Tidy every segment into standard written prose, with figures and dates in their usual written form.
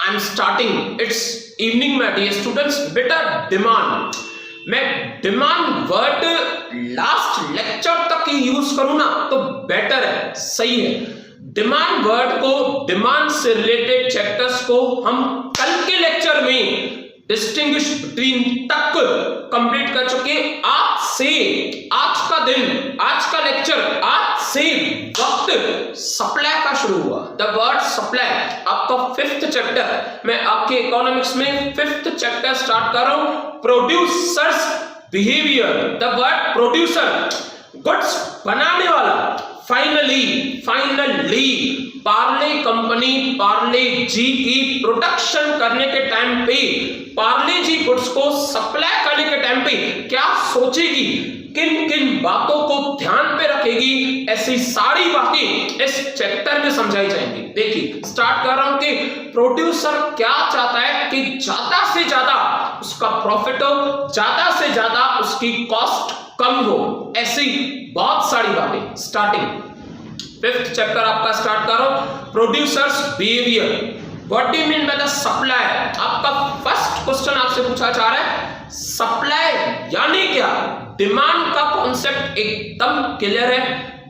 I am starting it's evening में dear students. बेटा demand, मैं डिमांड वर्ड लास्ट लेक्चर तक ही यूज करूं ना तो बेटर है, सही है। डिमांड वर्ड को, डिमांड से रिलेटेड चैप्टर्स को हम कल के लेक्चर में डिस्टिंग्विश बिटवीन तक कंप्लीट कर चुके। आज से, आज का दिन, आज का लेक्चर, आज से वक्त सप्लाई का शुरू हुआ। द वर्ड सप्लाई आपका 5th चैप्टर, मैं आपके इकोनॉमिक्स में 5th चैप्टर स्टार्ट कर रहा हूं, producers behaviour. The word producer, goods बनाने वाला। फाइनली पार्ले कंपनी पार्ले जी की प्रोडक्शन करने के टाइम पे, पार्ले जी गुड्स को सप्लाई करने के टाइम पे क्या सोचेगी, किन किन बातों को ध्यान पे रखेगी, ऐसी सारी बातें इस चैप्टर में समझाई जाएंगी। देखिए स्टार्ट कर रहा हूं कि प्रोड्यूसर क्या चाहता है कि ज्यादा से ज्यादा उसका प्रॉफिट हो, ज्यादा से ज्यादा उसकी कॉस्ट कम हो, ऐसी बहुत सारी बातें। स्टार्टिंग 5th चैप्टर आपका स्टार्ट करो, producers behaviour. What do you mean by the supply? आपका फर्स्ट क्वेश्चन आपसे पूछा जा रहा है, सप्लाई यानी क्या? डिमांड का कॉन्सेप्ट एकदम क्लियर है,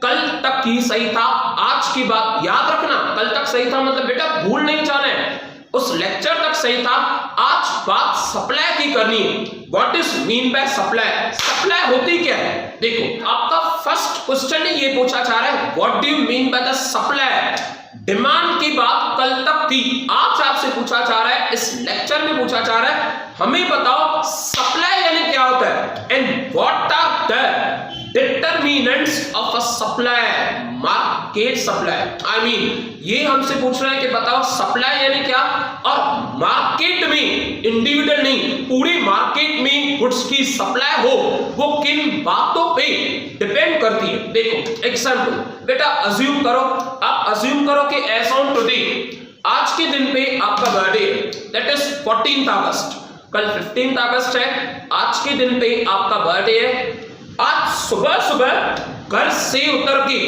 कल तक ही सही था। आज की बात याद रखना, कल तक सही था मतलब बेटा भूल नहीं जाना है, उस लेक्चर तक सही था। आज बात सप्लाई की करनी है। What is mean by supply? Supply होती क्या है? देखो आपका फर्स्ट क्वेश्चन ये पूछा जा रहा है, what do you mean by the supply? Demand की बात कल तक थी, आज आपसे पूछा जा रहा है, इस लेक्चर में पूछा जा रहा है, हमें बताओ सप्लाई यानी क्या होता है, and what are the determinants of a supply, market supply. I mean ये हमसे पूछ रहे हैं कि बताओ सप्लाई यानी क्या, और मार्केट में, इंडिविजुअल नहीं पूरी मार्केट में गुड्स की सप्लाई हो वो किन बातों पे डिपेंड करती है। देखो एग्जांपल बेटा अज्यूम करो, आप अज्यूम करो कि एज ऑन टुडे, आज के दिन पे आपका बर्थडे है, दैट इज 14th अगस्त, कल 15th अगस्त है, आज के दिन पे आपका बर्थडे है। आज सुबह सुबह घर से उतर के,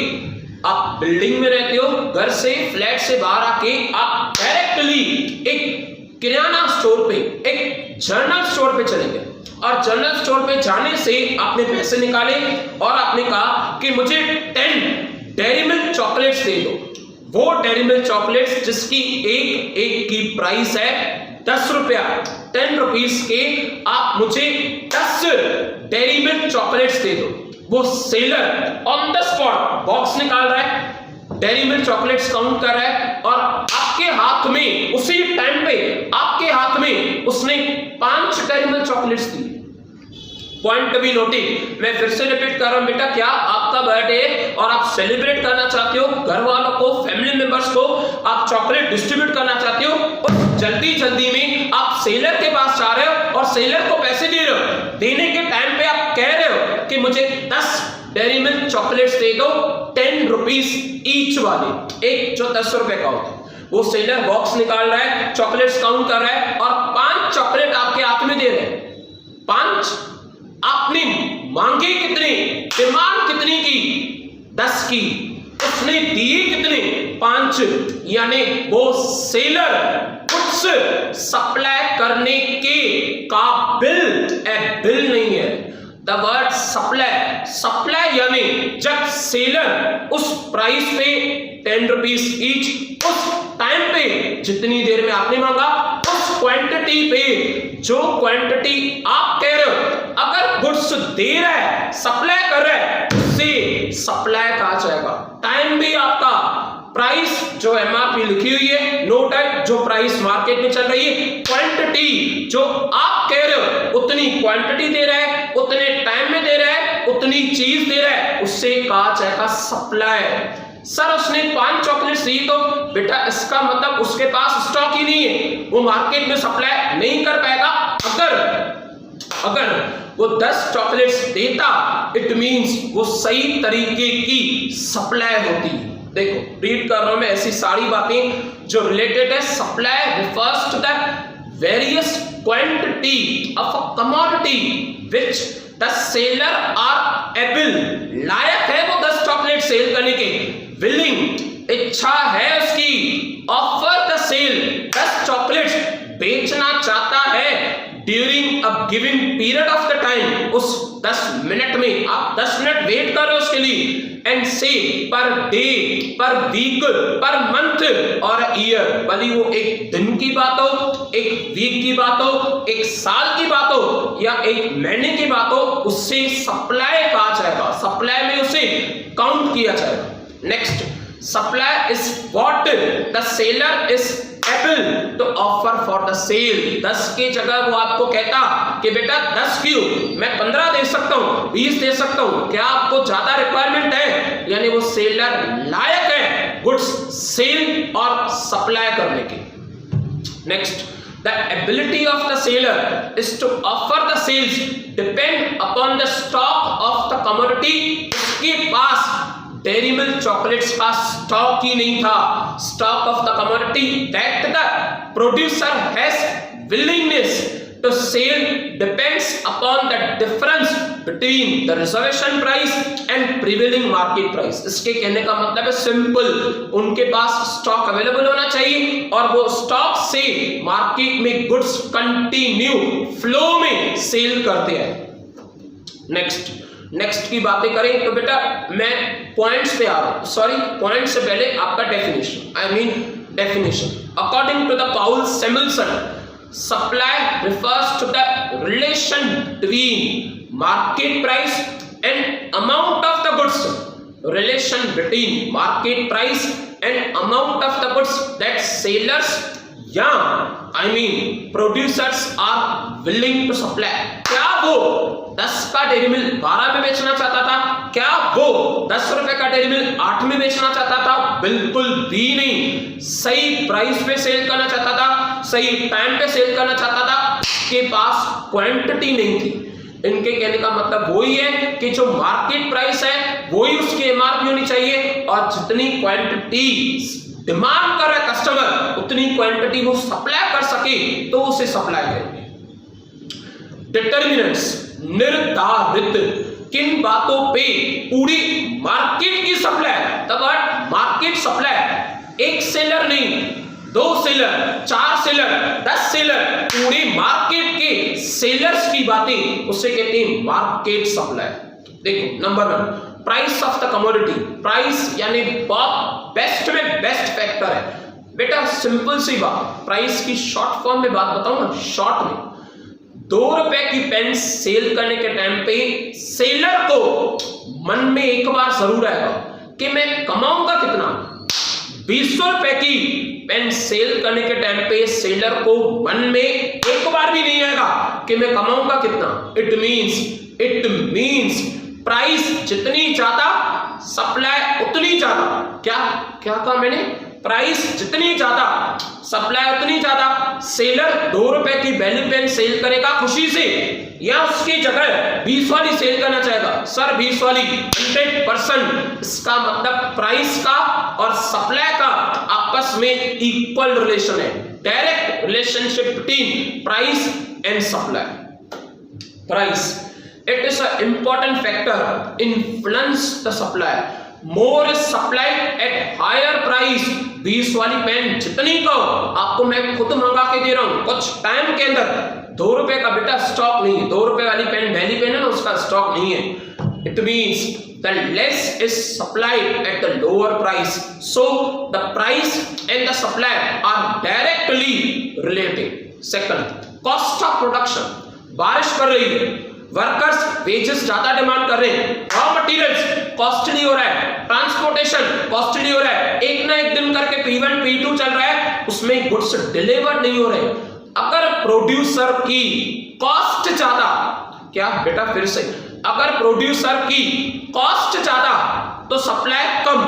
आप बिल्डिंग में रहते हो, घर से फ्लैट से बाहर आके आप डायरेक्टली एक किराना स्टोर पे, एक जनरल स्टोर पे चले गए, और जनरल स्टोर पे जाने से आपने पैसे निकाले और आपने कहा कि मुझे 10 डेयरी मिल्क चॉकलेट्स दे दो। वो डेयरी मिल्क चॉकलेट्स जिसकी एक की प्राइस है 10 रुपया, 10 रुपीज के आप मुझे 10 डेयरी मिल्क चॉकलेट्स दे दो। वो seller on the spot box निकाल रहा है, डेयरी मिल्क चॉकलेट्स काउंट कर रहा है, और आपके हाथ में उसी टाइम पे आपके हाथ में उसने 5 dairy milk chocolates the. Point to be noted, मैं फिर से रिपीट कर रहा हूं बेटा, क्या आपका बर्थडे है और आप सेलिब्रेट करना चाहते हो, घर वालों को, फैमिली मेंबर्स को आप चॉकलेट डिस्ट्रीब्यूट करना चाहते हो, और जल्दी जल्दी में आप सेलर के पास जा रहे हो और सेलर को पैसे दे रहे हो। देने के टाइम पे आप कह रहे हो कि मुझे 10 डेयरी मिल्क चॉकलेट्स दे दो, 10 रुपीज ईच वाले, एक जो 10 रुपए का होता है। वो सेलर बॉक्स निकाल रहा है, चॉकलेट्स काउंट कर रहा है, और 5 चॉकलेट आपके हाथ में दे रहे हैं। 5 आपने मांगे कितने, डिमांड कितनी की, 10 की, उसने दिए कितने, 5, यानी वो सेलर गुड्स सप्लाई करने के काबिल बिल नहीं है। द वर्ड सप्लाई, सप्लाई यानी जब सेलर उस प्राइस पे 10 रुपीज ईच, उस टाइम पे जितनी देर में आपने मांगा, उस क्वांटिटी पे, जो क्वांटिटी आप कह रहे हो, अगर गुड्स दे रहा है, सप्लाई कर रहा है, उससे सप्लाई कहा जाएगा। टाइम भी आपका, प्राइस जो एमआरपी लिखी हुई है, नोट है जो प्राइस मार्केट में चल रही है, क्वांटिटी जो आप कह रहे हो उतनी क्वांटिटी दे रहा है, उतने टाइम में दे रहा है, उतनी चीज दे रहा है, उससे कहा जाएगा सप्लाई। सर उसने 5 चॉकलेट्स दी तो बेटा इसका मतलब उसके पास स्टॉक ही नहीं है, वो मार्केट में सप्लाई नहीं कर पाएगा। अगर वो 10 चॉकलेट्स देता, इट मींस वो सही तरीके की सप्लाई होती। देखो रीड कर रहा हूं मैं, ऐसी सारी बातें जो रिलेटेड है। Supply refers to the various quantity of a commodity which the seller are able, लायक है वो 10 चॉकलेट सेल करने के, विलिंग, इच्छा है उसकी, offer the sale 10 chocolate chocolates बेचना चाहता है during a given period of the time, उस 10 मिनट में आप 10 मिनट वेट कर रहे हो उसके लिए, एंड से पर डे, पर वीक, पर मंथ और ईयर, भले वो एक दिन की बात हो, एक वीक की बात हो, एक साल की बात हो या एक महीने की बात हो, उससे सप्लाई कहा जाएगा, सप्लाई में उसे काउंट किया जाएगा। Next, supply is what the seller is able to offer for the sale. 10 की जगह वो आपको कहता कि बेटा 10 क्यों, मैं 15 दे सकता हूं, 20 दे सकता हूं, क्या आपको ज्यादा रिक्वायरमेंट है, यानी वो सेलर लायक है गुड्स सेल और सप्लाई करने की। Next, the ability of the seller is to offer the sales depend upon the stock of the commodity। उसके पास डेयरी मिल्क चॉकलेट्स का स्टॉक ही नहीं था, stock of the commodity that the producer has willingness to sell depends upon the difference between the reservation price and prevailing market price. इसके कहने का मतलब है सिंपल, उनके पास स्टॉक अवेलेबल होना चाहिए और वो स्टॉक से मार्केट में गुड्स कंटिन्यू फ्लो में सेल करते हैं। नेक्स्ट की बातें करें तो बेटा मैं पॉइंट्स पे आ रहा हूं, सॉरी पॉइंट से पहले आपका definition, I mean definition according to the Paul Samuelson, supply refers to the relation between market price and amount of the goods, relation between market price and amount of the goods that sellers या I mean producers are willing to supply. क्या वो 10 का dairy milk 12 में बेचना चाहता था, क्या वो 10 रुपए का डेयरी मिल्क 8 में बेचना चाहता था, बिल्कुल भी नहीं। सही प्राइस पे सेल करना चाहता था, सही टाइम पे सेल करना चाहता था, उसके पास क्वांटिटी नहीं थी। इनके कहने का मतलब वही है कि जो मार्केट प्राइस है वही उसकी एमआरपी होनी चाहिए और जितनी क्वांटिटी डिमांड कर रहा है कस्टमर उतनी क्वांटिटी वो सप्लाई कर सके तो उसे सप्लाई करेंगे। डिटर्मिनेंट्स, निर्धारित किन बातों पे पूरी मार्केट की सप्लाई, तब मार्केट सप्लाई, एक सेलर नहीं, 2 सेलर, 4 सेलर, 10 सेलर, पूरी मार्केट के सेलर्स की बातें उसे कहते हैं मार्केट सप्लाई। देखो number 1, price of the commodity. Price यानी बहुत बेस्ट में बेस्ट फैक्टर है बेटा, सिंपल सी बात, प्राइस की शॉर्ट फॉर्म में बात बताऊं ना, शॉर्ट में 2 रुपए की पेन सेल करने के टाइम पे सेलर को मन में एक बार जरूर आएगा कि मैं कमाऊंगा कितना। 20 रुपए की पेन सेल करने के टाइम पे सेलर को मन में एक बार भी नहीं आएगा कि मैं कमाऊंगा कितना। इट मींस प्राइस जितनी ज्यादा सप्लाई उतनी ज्यादा, क्या कहा मैंने, प्राइस जितनी ज्यादा सप्लाई उतनी ज्यादा। सेलर 2 रुपए की वैल्यू पेन सेल करेगा खुशी से, या उसकी जगह 20 वाली सेल करना चाहेगा, सर 20 वाली 100%। इसका मतलब प्राइस का और सप्लाई का आपस में इक्वल रिलेशन है, direct relationship between price and supply. Price, it is an important factor influence the supply, more is supplied at higher price। 20 वाली पेन जितनी कहो, आपको मैं खुद मंगा के दे रहा हूं कुछ टाइम के अंदर, 2 रुपए का बेटा स्टॉक नहीं है, 2 रुपए वाली पेन वैली पेन है ना, उसका स्टॉक नहीं है। It means the less is supplied at the lower price, so the price and the supply are directly related। Second, cost of production। बारिश कर रही है, वर्कर्स वेजेस ज्यादा डिमांड कर रहे हैं, रॉ मटेरियल्स कॉस्टली हो रहा है, ट्रांसपोर्टेशन कॉस्टली हो रहा है, एक ना एक दिन करके P1 P2 चल रहा है, उसमें गुड्स डिलीवर नहीं हो रहे। अगर प्रोड्यूसर की कॉस्ट ज्यादा, क्या बेटा फिर से, अगर प्रोड्यूसर की कॉस्ट ज्यादा तो सप्लाई कम,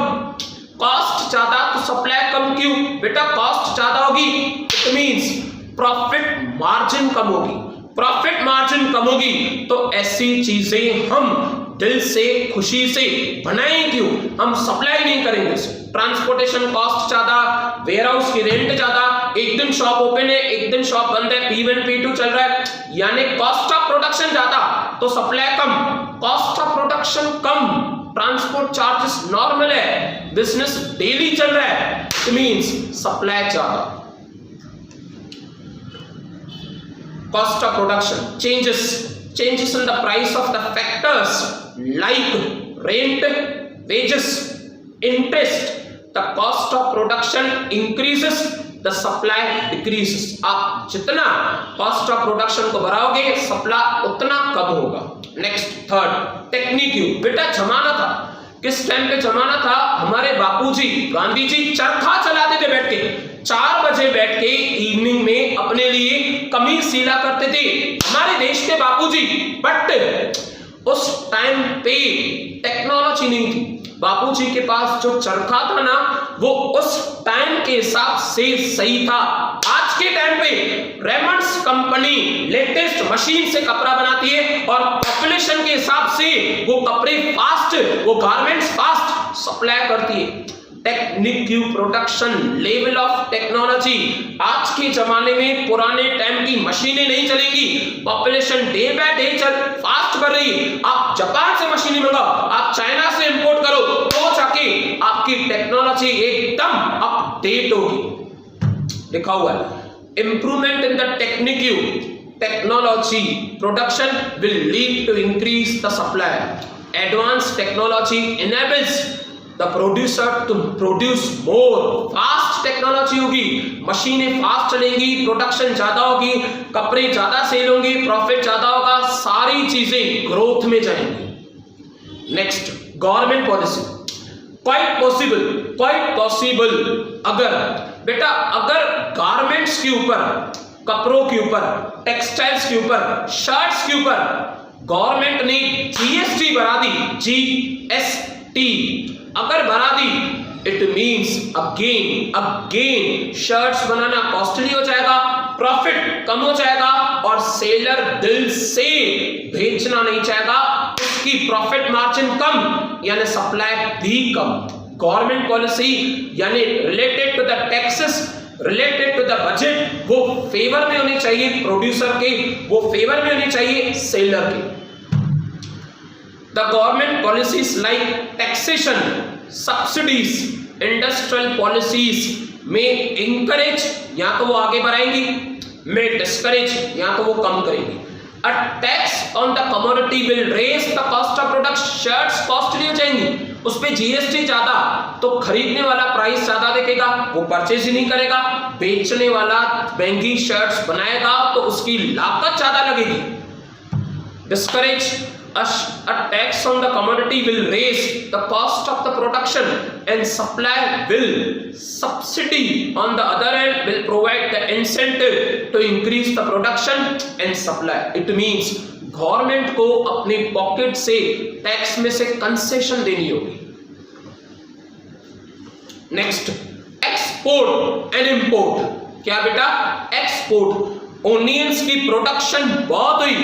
कॉस्ट ज्यादा तो सप्लाई कम। क्यों बेटा, कॉस्ट ज्यादा होगी इट मींस प्रॉफिट मार्जिन कम होगी, प्रॉफिट मार्जिन कम होगी तो ऐसी चीजें हम दिल से खुशी से बनाएं क्यों, हम सप्लाई नहीं करेंगे उसे। ट्रांसपोर्टेशन कॉस्ट ज्यादा, वेयर हाउस की रेंट ज्यादा, एक दिन शॉप ओपन है एक दिन शॉप बंद है, P1 P2 चल रहा है, यानी कॉस्ट ऑफ प्रोडक्शन ज्यादा तो supply come, cost of production come, transport charges normal है, बिजनेस डेली चल रहा है, इट मींस सप्लाई ज्यादा। cost of production changes in the price of the factors like rent, wages, interest. The cost of production increases, the supply decreases. आप जितना cost of production को बढ़ाओगे supply उतना कम होगा. Next third technique. बेटा जमाना था, किस टाइम पे जमाना था, हमारे बापूजी गांधी जी चरखा चलाते थे बैठ के, 4 बजे बैठ के इवनिंग में अपने लिए कमीज सिला करते थे हमारे देश के बापूजी. बट उस टाइम पे टेक्नोलॉजी नहीं थी. बापूजी के पास जो चरखा था ना वो उस टाइम के हिसाब से सही था. आज के टाइम पे रेमंड्स कंपनी लेटेस्ट मशीन से कपड़ा बनाती है और पॉपुलेशन के हिसाब से वो कपड़े फास्ट, वो गारमेंट्स फास्ट सप्लाई करती है. Technique production level of technology. आज के जमाने में पुराने टाइम की मशीनें नहीं चलेगी. Population day by day fast बढ़ रही है. आप जापान से मशीनें मंगाओ, आप चाइना से इंपोर्ट करो, तो जाके आपकी टेक्नोलॉजी एकदम अपडेट होगी. लिखा हुआ है improvement in the technology production will lead to increase the supply. Advance technology enables the producer to produce more. Fast technology होगी, मशीनें फास्ट चलेंगी, प्रोडक्शन ज्यादा होगी, कपड़े ज्यादा सेल होंगे, प्रॉफिट ज्यादा होगा, सारी चीजें ग्रोथ में जाएंगी. Next government policy. Quite possible अगर बेटा अगर गारमेंट्स के ऊपर, कपड़ों के ऊपर, टेक्सटाइल्स के ऊपर, शर्ट्स के ऊपर गवर्नमेंट ने जीएसटी बढ़ा दी, जीएसटी अगर बढ़ा दी, इट मीन्स अगेन शर्ट्स बनाना कॉस्टली हो जाएगा, प्रॉफिट कम हो जाएगा और सेलर दिल से बेचना नहीं चाहेगा, उसकी प्रॉफिट मार्जिन कम यानी सप्लाई भी कम. गवर्नमेंट पॉलिसी यानी related to the taxes, related to the budget, वो फेवर में होनी चाहिए प्रोड्यूसर के, वो फेवर में होनी चाहिए सेलर के. The government policies like taxation, subsidies, industrial policies में encourage या तो वो आगे बढ़ाएंगी, में discourage या तो वो कम करेंगी. A tax on the commodity will raise the cost of production. Shirts costly हो जाएंगी, उस पे जीएसटी ज्यादा, तो खरीदने वाला प्राइस ज्यादा देखेगा, वो परचेज ही नहीं करेगा. बेचने वाला महंगी शर्ट्स बनाएगा तो उसकी लागत ज्यादा लगेगी. Discourage. A tax on the commodity will raise the cost of the production and supply will. Subsidy on the other hand will provide the incentive to increase the production and supply. It means government को अपने pocket से tax में से concession देनी होगी. Next export and import. क्या बेटा export. Onions की प्रोडक्शन बहुत हुई,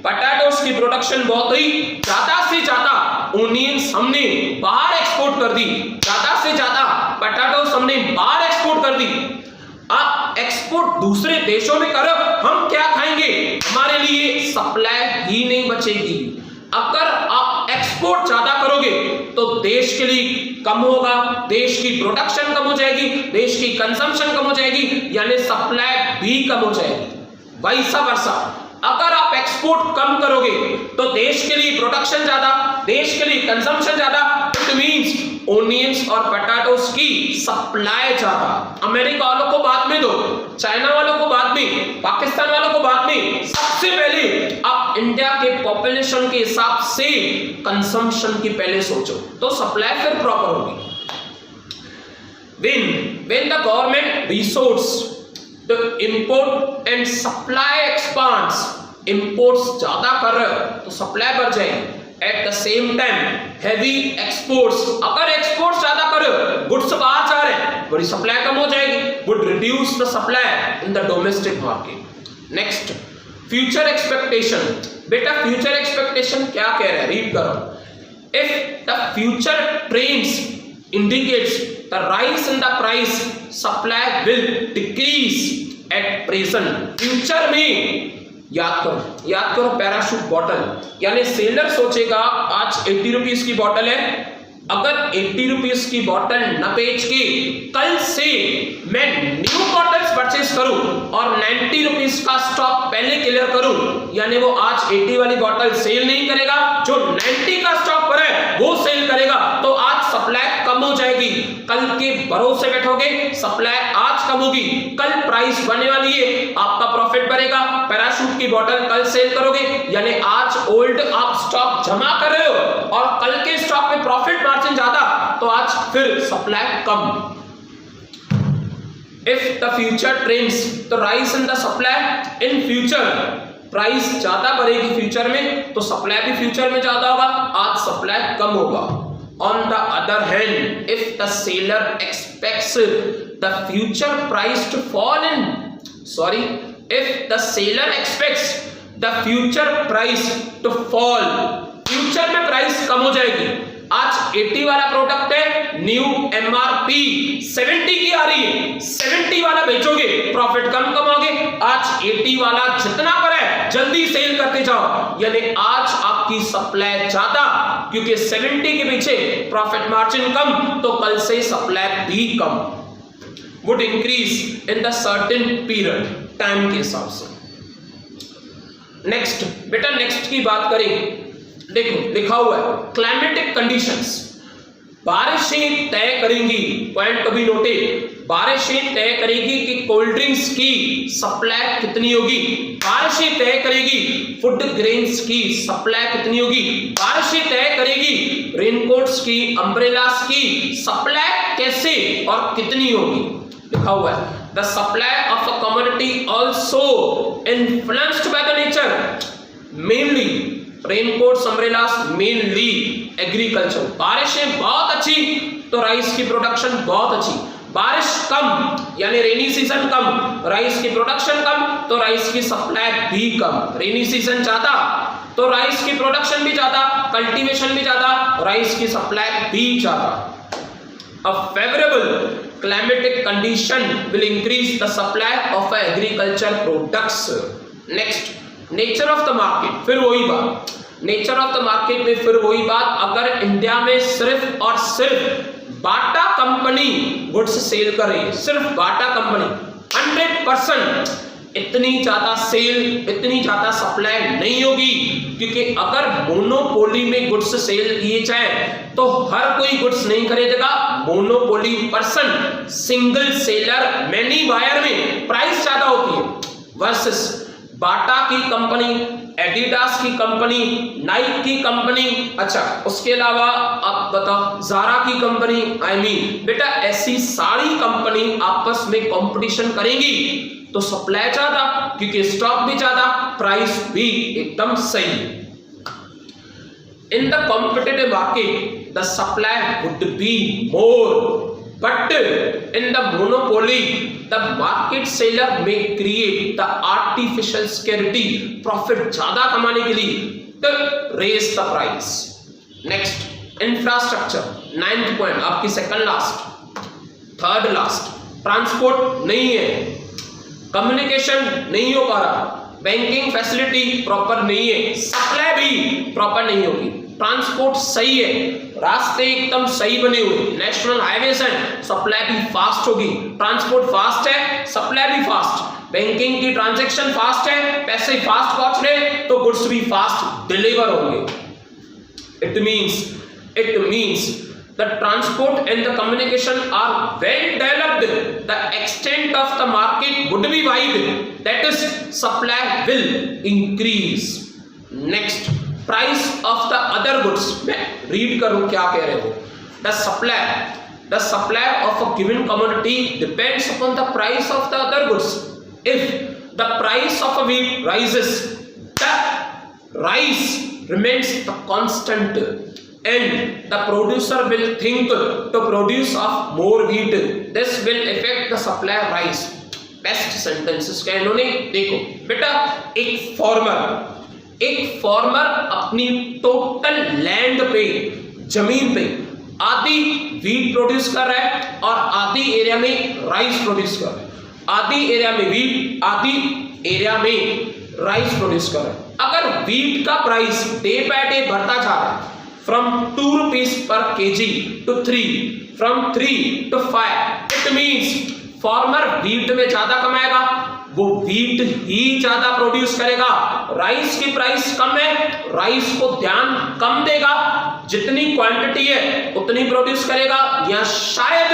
पटाटोस की प्रोडक्शन बहुत हुई, ज्यादा से ज्यादा ओनियंस हमने बाहर एक्सपोर्ट कर दी, ज्यादा से ज्यादा पटाटोस हमने बाहर एक्सपोर्ट कर दी. आप एक्सपोर्ट दूसरे देशों में करो, हम क्या खाएंगे, हमारे लिए सप्लाई ही नहीं बचेगी. अगर आप एक्सपोर्ट ज्यादा करोगे तो देश के लिए कम होगा, देश की प्रोडक्शन कम हो जाएगी, देश की कंजम्पशन कम हो जाएगी, यानी सप्लाई भी कम हो जाएगी. वैसा वर्षा अगर आप एक्सपोर्ट कम करोगे तो देश के लिए प्रोडक्शन ज्यादा, देश के लिए कंजम्पशन ज्यादा. इट मींस ओनियंस और पटाटोस की सप्लाई ज्यादा. अमेरिका वालों को बाद में दो, चाइना वालों को बाद में, पाकिस्तान वालों को बाद में, सबसे पहले आप इंडिया के पॉपुलेशन के हिसाब से कंजम्पशन की पहले सोचो, तो सप्लाई फिर प्रॉपर होगी. when the government resorts to import and supply expands, imports ज्यादा कर रहे हो तो सप्लाई बढ़ जाएगी. At the same time heavy exports, अगर exports ज्यादा करो, गुड्स बाहर जा रहे हैं, बड़ी सप्लाई कम हो जाएगी, would reduce the supply in the domestic market. Next future expectation. बेटा future expectation क्या कह रहा है, रीड करो. If the future trends indicates the rise in the price, supply will decrease at present. Future में याद करो पैराशूट बॉटल, यानी सेलर सोचेगा आज 80 रुपीज की बॉटल है, अगर 80 रुपीज की बॉटल न बेच के कल से मैं न्यू बॉटल्स परचेस करूं और 90 रुपीज का स्टॉक पहले क्लियर करूं, यानी वो आज 80 वाली बॉटल सेल नहीं करेगा, जो 90 का स्टॉक पर है वो सेल करेगा, तो आज सप्लाई कम हो जाएगी। कल के भरोसे बैठोगे, सप्लाई आज कम होगी, कल प्राइस बढ़ने वाली है, आपका प्रॉफिट बढ़ेगा। पैराशूट की बॉटल कल सेल करोगे, यानी आज ओल्ड आप स्टॉक जमा कर रहे हो और कल के स्टॉक में प्रॉफिट मार्जिन ज्यादा, तो आज फिर supply come. If the future trends तो rise in the supply in future, price ज्यादा बढ़ेगी फ्यूचर में तो सप्लाई भी फ्यूचर में ज्यादा होगा, आज सप्लाई कम होगा। On the other hand, if the seller expects the future price to fall in, if the seller expects the future price to fall, future में प्राइस कम हो जाएगी। आज 80 वाला प्रोडक्ट है, न्यू एमआरपी 70 की आ रही है, 70 वाला बेचोगे प्रॉफिट कम कमाओगे। आज 80 वाला जितना पर है जल्दी सेल करते जाओ, यानी आज आपकी सप्लाई ज्यादा, क्योंकि 70 के पीछे प्रॉफिट मार्जिन कम, तो कल से सप्लाई भी कम, would increase in the certain period, time के हिसाब से। नेक्स्ट बेटा, नेक्स्ट की बात करें, देखो लिखा हुआ है क्लाइमेटिक कंडीशंस, बारिशें तय करेंगी, पॉइंट कभी नोटे, बारिशें तय करेगी कि कोल्ड ड्रिंक्स की सप्लाई कितनी होगी, बारिशें तय करेगी फूड ग्रेन्स की सप्लाई कितनी होगी, बारिशें तय करेगी रेनकोट्स की, अम्ब्रेलास की सप्लाई कैसे और कितनी होगी। लिखा हुआ है the supply of a commodity also influenced by the nature, mainly raincoats, umbrellas, mainly agriculture. बारिशें बहुत अच्छी तो राइस की प्रोडक्शन बहुत अच्छी, बारिश कम यानी रेनी सीजन कम, राइस की प्रोडक्शन कम तो राइस की सप्लाई भी कम, रेनी सीजन ज्यादा तो राइस की प्रोडक्शन भी ज्यादा, कल्टीवेशन भी ज्यादा, राइस की सप्लाई भी ज्यादा। A favorable climatic condition will increase the supply of agriculture products. Next, nature of the market, फिर वही बात, नेचर ऑफ द मार्केट में फिर वही बात, अगर इंडिया में सिर्फ और सिर्फ बाटा कंपनी गुड्स सेल कर रही है, सिर्फ बाटा कंपनी 100%, इतनी ज्यादा सेल, इतनी ज्यादा सप्लाई नहीं होगी, क्योंकि अगर मोनोपोली में गुड्स सेल किए जाए तो हर कोई गुड्स नहीं खरीदेगा, monopoly person, single seller, many buyer में प्राइस ज्यादा होती है, वर्सेस बाटा की कंपनी, एडिडास की कंपनी, नाइक की कंपनी, अच्छा उसके अलावा आप बताओ ज़ारा की कंपनी, आई मीन बेटा ऐसी सारी कंपनी आपस में कंपटीशन करेंगी तो सप्लाई ज्यादा, क्योंकि स्टॉक भी ज्यादा, प्राइस भी एकदम सही। In the competitive market the supply would be more, but in the monopoly the market seller may create the artificial scarcity, profit ज्यादा कमाने के लिए to raise the price। next, infrastructure, 9th point, आपकी second last, third last, transport नहीं है, communication नहीं हो पा रहा, बैंकिंग फैसिलिटी प्रॉपर नहीं है, सप्लाई भी प्रॉपर नहीं होगी, ट्रांसपोर्ट सही है, रास्ते एकदम सही बने हुए, नेशनल हाईवेज हैं, सप्लाई भी फास्ट होगी, ट्रांसपोर्ट फास्ट है, सप्लाई भी फास्ट, बैंकिंग की ट्रांजैक्शन फास्ट है, पैसे फास्ट पहुंच रहे तो गुड्स भी फास्ट डिलीवर होंगे। It means the transport and the communication are well developed, the extent of the market would be wide, that is supply will increase। next, price of the other goods, मैं read करूं क्या कह रहे हो, the supply of a given commodity depends upon the price of the other goods। if the price of a wheat rises, the rice remains the constant and the producer will think to produce of more wheat, this will affect the supply rise। Best sentences क्या इन्होंने, देखो बेटा एक farmer अपनी total land पे, जमीन पे आधी वीट प्रोड्यूस कर रहा है और आधी एरिया में राइस प्रोड्यूस कर रहा है, आधी एरिया में वीट, आधी एरिया में राइस प्रोड्यूस कर रहा है। अगर वीट का प्राइस डे बाय डे बढ़ता जा रहा है, from 2 rupees per kg to 3, from 3 to 5. It means farmer wheat में ज्यादा कमाएगा, वो व्हीट ही ज्यादा प्रोड्यूस करेगा। राइस की प्राइस कम है, राइस को ध्यान कम देगा, जितनी क्वांटिटी है उतनी प्रोड्यूस करेगा, या शायद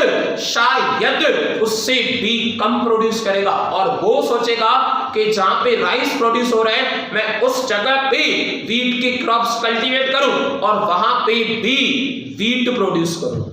उससे भी कम प्रोड्यूस करेगा। और वो सोचेगा कि जहां पे राइस प्रोड्यूस हो रहा है मैं उस जगह पे व्हीट की क्रॉप्स कल्टीवेट करूं और वहां पे भी व्हीट प्रोड्यूस करूं।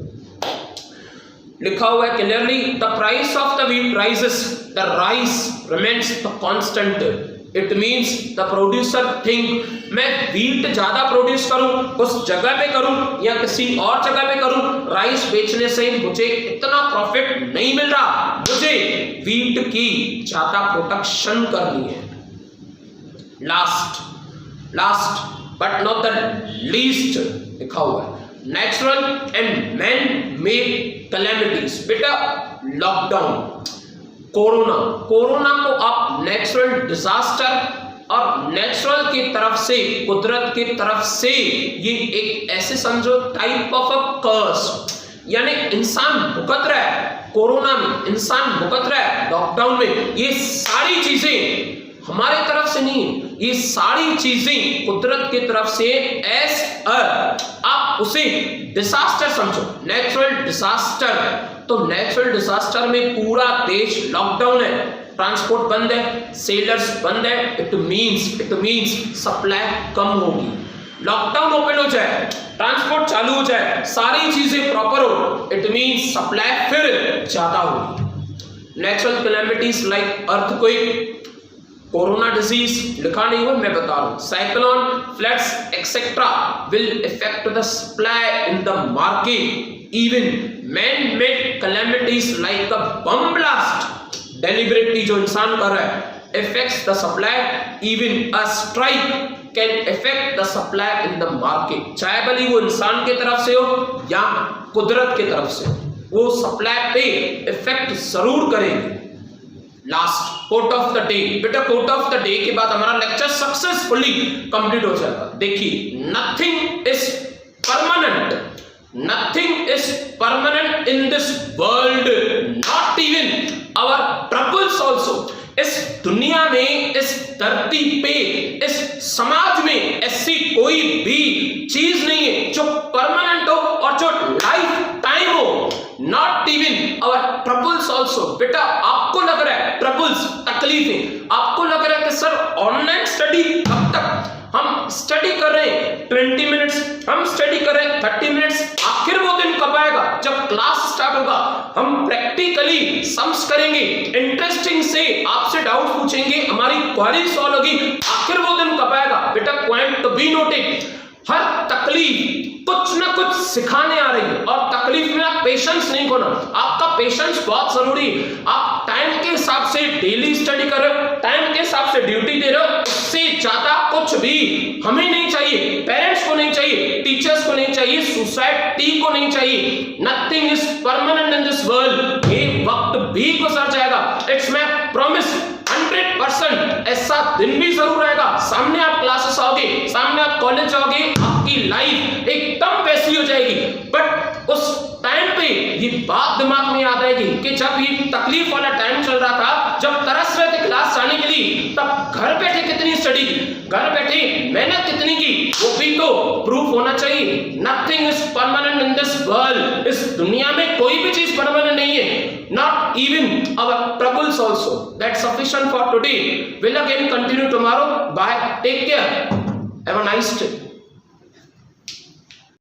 लिखा हुआ है clearly, the price of the wheat rises, the rice remains the constant. It means the producer think मैं व्हीट ज्यादा प्रोड्यूस करूं उस जगह पे करूं या किसी और जगह पे करूं, राइस बेचने से मुझे इतना प्रॉफिट नहीं मिल रहा, मुझे व्हीट की ज्यादा प्रोडक्शन करनी है। Last but not the least लिखा हुआ है, natural and man made calamities. बेटा लॉकडाउन, कोरोना को आप नेचुरल डिजास्टर और नेचुरल की तरफ से, कुदरत की तरफ से, ये एक ऐसे समझो टाइप ऑफ अ कर्स, यानी इंसान भुगत रहा है, कोरोना में इंसान भुगत रहा है, लॉकडाउन में ये सारी चीजें हमारे तरफ से नहीं है, ये सारी चीजें कुदरत की तरफ से आप उसे डिजास्टर समझो, नेचुरल डिजास्टर। तो नेचुरल डिजास्टर में पूरा देश लॉकडाउन है, ट्रांसपोर्ट बंद है, सेलर्स बंद है, इट मींस सप्लाई कम होगी। लॉकडाउन ओपन हो जाए, ट्रांसपोर्ट चालू हो जाए, सारी चीजें प्रॉपर हो, इट मींस सप्लाई फिर ज्यादा होगी। Natural calamities like earthquake, corona disease लिखा नहीं हुआ, मैं बता रहा हूं, cyclone, floods etcetera will effect the supply in the market. Even man made calamities like a bomb blast, deliberately जो इंसान कर रहा है, effects the supply. Even a strike can effect the supply in the market, चाहे भले वो इंसान की तरफ से हो या कुदरत की तरफ से हो, वो सप्लाई पे इफेक्ट जरूर करेगी। Last quote of the day, बेटा कोट ऑफ द डे के बाद हमारा लेक्चर सक्सेसफुली कंप्लीट हो जाएगा। देखिए, nothing is permanent in this world, not even our troubles also. इस दुनिया में, इस धरती पे, इस समाज में ऐसी कोई भी चीज नहीं है जो परमानेंट हो और जो लाइफ टाइम हो, not even our troubles also. बेटा आपको लग रहा है ट्रबल्स, तकलीफें, आपको लग रहा है कि सर ऑनलाइन स्टडी कब तक, हम स्टडी कर रहे हैं 20 मिनट्स, हम स्टडी कर रहे हैं 30 मिनट्स, आखिर वो दिन कब आएगा जब क्लास स्टार्ट होगा, हम प्रैक्टिकली सम्स करेंगे, इंटरेस्टिंग से आपसे डाउट पूछेंगे, हमारी क्वेरी सॉल्व होगी, आखिर वो दिन कब आएगा। बेटा पॉइंट टू बी नोटेड, हर तकलीफ कुछ ना कुछ सिखाने आ रही है, और तकलीफ में आप पेशेंस नहीं खोना, आपका पेशेंस बहुत जरूरी है। आप टाइम के हिसाब से डेली स्टडी कर रहे हो, टाइम के हिसाब से ड्यूटी दे रहे हो, उससे ज्यादा कुछ भी हमें नहीं चाहिए, पेरेंट्स को नहीं चाहिए, टीचर्स को नहीं चाहिए, सोसाइटी को नहीं चाहिए। Nothing is permanent in this world, ये वक्त भी गुजर जाएगा, इट्स माय प्रॉमिस 100%। ऐसा दिन भी जरूर आएगा, सामने आप क्लासेस आओगे, सामने आप कॉलेज जाओगे, आपकी लाइफ एकदम वैसी हो जाएगी, बट उस टाइम पे ये बात दिमाग में याद आएगी कि जब ये तकलीफ वाला टाइम चल रहा था, जब तरस रहे थे क्लास जाने के लिए, तब घर बैठे कितनी स्टडी की, घर बैठे मेहनत कितनी की, वो भी तो प्रूफ होना चाहिए। Nothing is permanent in this world, इस दुनिया में कोई भी चीज परमानेंट नहीं है, not even our troubles also. That's sufficient for today, will again continue tomorrow, bye, take care, have a nice day.